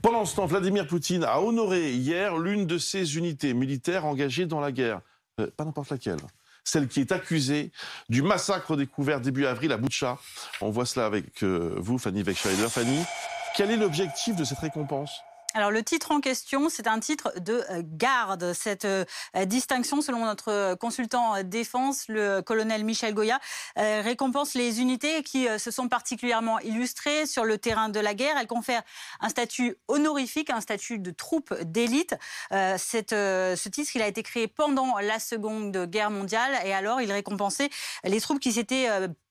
Pendant ce temps, Vladimir Poutine a honoré hier l'une de ses unités militaires engagées dans la guerre. Pas n'importe laquelle. Celle qui est accusée du massacre découvert début avril à Boutcha. On voit cela avec vous, Fanny Wegscheider. Fanny, quel est l'objectif de cette récompense ? Alors le titre en question, c'est un titre de garde. Cette distinction, selon notre consultant défense, le colonel Michel Goya, récompense les unités qui se sont particulièrement illustrées sur le terrain de la guerre. Elle confère un statut honorifique, un statut de troupe d'élite. Ce titre, il a été créé pendant la Seconde Guerre mondiale et alors il récompensait les troupes qui s'étaient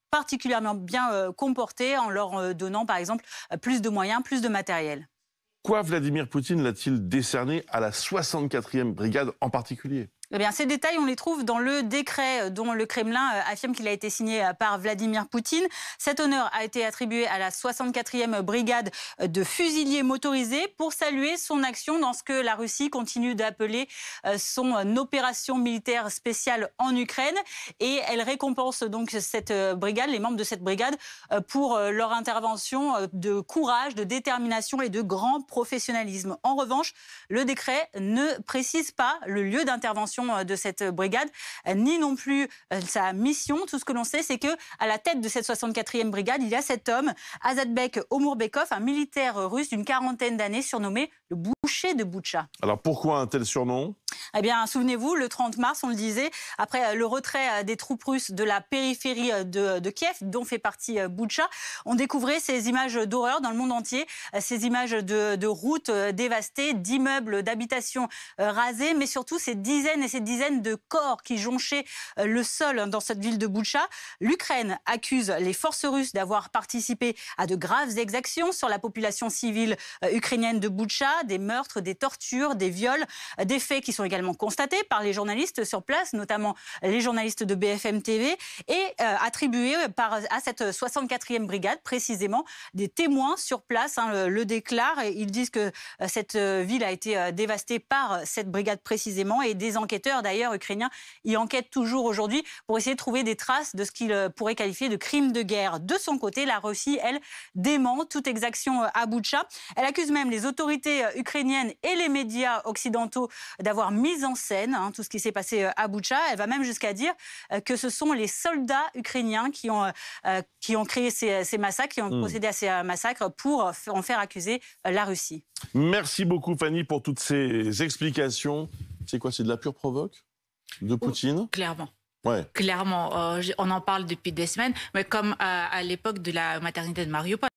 particulièrement bien comportées en leur donnant par exemple plus de moyens, plus de matériel. Pourquoi Vladimir Poutine l'a-t-il décerné à la 64e brigade en particulier ? Eh bien, ces détails, on les trouve dans le décret dont le Kremlin affirme qu'il a été signé par Vladimir Poutine. Cet honneur a été attribué à la 64e brigade de fusiliers motorisés pour saluer son action dans ce que la Russie continue d'appeler son opération militaire spéciale en Ukraine. Et elle récompense donc cette brigade, les membres de cette brigade, pour leur intervention de courage, de détermination et de grand professionnalisme. En revanche, le décret ne précise pas le lieu d'intervention de cette brigade, ni non plus sa mission. Tout ce que l'on sait, c'est que à la tête de cette 64e brigade, il y a cet homme, Azatbek Omourbekov, un militaire russe d'une quarantaine d'années, surnommé le boucher de Boutcha. Alors pourquoi un tel surnom ? Eh bien, souvenez-vous, le 30 mars, on le disait, après le retrait des troupes russes de la périphérie de Kiev, dont fait partie Boutcha, on découvrait ces images d'horreur dans le monde entier, ces images de routes dévastées, d'immeubles, d'habitations rasées, mais surtout ces dizaines et ces dizaines de corps qui jonchaient le sol dans cette ville de Boutcha. L'Ukraine accuse les forces russes d'avoir participé à de graves exactions sur la population civile ukrainienne de Boutcha, des meurtres, des tortures, des viols, des faits qui sont également constatés par les journalistes sur place, notamment les journalistes de BFM TV, et attribués à cette 64e brigade, précisément, des témoins sur place le déclarent. Et ils disent que cette ville a été dévastée par cette brigade précisément, et des enquêteurs d'ailleurs ukrainiens y enquêtent toujours aujourd'hui pour essayer de trouver des traces de ce qu'ils pourraient qualifier de crimes de guerre. De son côté, la Russie, elle, dément toute exaction à Boutcha. Elle accuse même les autorités ukrainiennes et les médias occidentaux d'avoir mis en scène tout ce qui s'est passé à Boutcha. Elle va même jusqu'à dire que ce sont les soldats ukrainiens qui ont créé ces massacres, qui ont procédé à ces massacres pour en faire accuser la Russie. Merci beaucoup Fanny pour toutes ces explications. C'est quoi, c'est de la pure provoque de Poutine ? Clairement. Ouais. Clairement, on en parle depuis des semaines, mais comme à l'époque de la maternité de Mariupol.